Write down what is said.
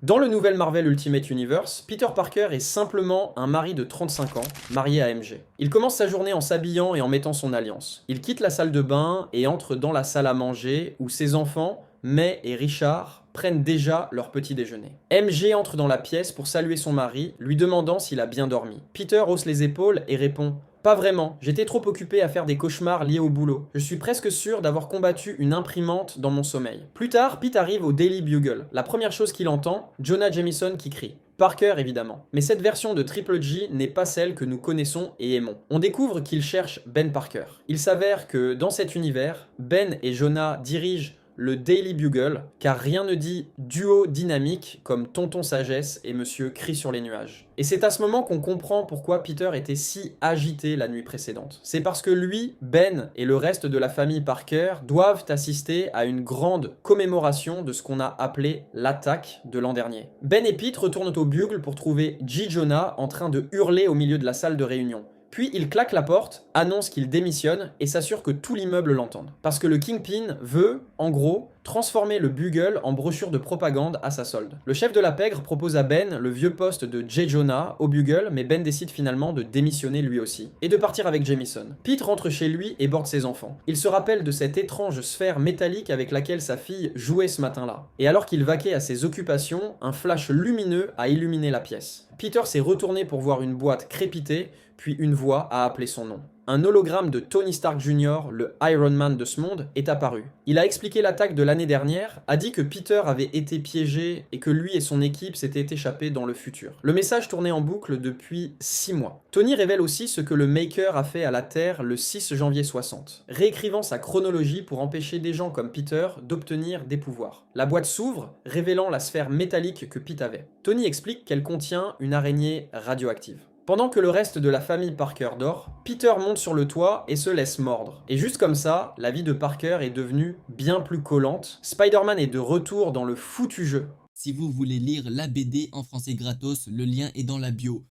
Dans le nouvel Marvel Ultimate Universe, Peter Parker est simplement un mari de 35 ans, marié à MJ. Il commence sa journée en s'habillant et en mettant son alliance. Il quitte la salle de bain et entre dans la salle à manger où ses enfants, May et Richard, prennent déjà leur petit déjeuner. MJ entre dans la pièce pour saluer son mari, lui demandant s'il a bien dormi. Peter hausse les épaules et répond: pas vraiment, j'étais trop occupé à faire des cauchemars liés au boulot. Je suis presque sûr d'avoir combattu une imprimante dans mon sommeil. Plus tard, Pete arrive au Daily Bugle. La première chose qu'il entend, Jonah Jameson qui crie. Parker évidemment. Mais cette version de Triple J n'est pas celle que nous connaissons et aimons. On découvre qu'il cherche Ben Parker. Il s'avère que dans cet univers, Ben et Jonah dirigent le Daily Bugle, car rien ne dit duo dynamique comme Tonton Sagesse et Monsieur Cri sur les nuages. Et c'est à ce moment qu'on comprend pourquoi Peter était si agité la nuit précédente. C'est parce que lui, Ben et le reste de la famille Parker doivent assister à une grande commémoration de ce qu'on a appelé l'attaque de l'an dernier. Ben et Pete retournent au Bugle pour trouver J. Jonah en train de hurler au milieu de la salle de réunion. Puis il claque la porte, annonce qu'il démissionne et s'assure que tout l'immeuble l'entende. Parce que le Kingpin veut, en gros, transformer le Bugle en brochure de propagande à sa solde. Le chef de la pègre propose à Ben le vieux poste de J. Jonah au Bugle, mais Ben décide finalement de démissionner lui aussi, et de partir avec Jameson. Pete rentre chez lui et borde ses enfants. Il se rappelle de cette étrange sphère métallique avec laquelle sa fille jouait ce matin-là. Et alors qu'il vaquait à ses occupations, un flash lumineux a illuminé la pièce. Peter s'est retourné pour voir une boîte crépiter, puis une voix a appelé son nom. Un hologramme de Tony Stark Jr., le Iron Man de ce monde, est apparu. Il a expliqué l'attaque de l'année dernière, a dit que Peter avait été piégé et que lui et son équipe s'étaient échappés dans le futur. Le message tournait en boucle depuis 6 mois. Tony révèle aussi ce que le Maker a fait à la Terre le 6 janvier 60, réécrivant sa chronologie pour empêcher des gens comme Peter d'obtenir des pouvoirs. La boîte s'ouvre, révélant la sphère métallique que Pete avait. Tony explique qu'elle contient une araignée radioactive. Pendant que le reste de la famille Parker dort, Peter monte sur le toit et se laisse mordre. Et juste comme ça, la vie de Parker est devenue bien plus collante. Spider-Man est de retour dans le foutu jeu. Si vous voulez lire la BD en français gratos, le lien est dans la bio.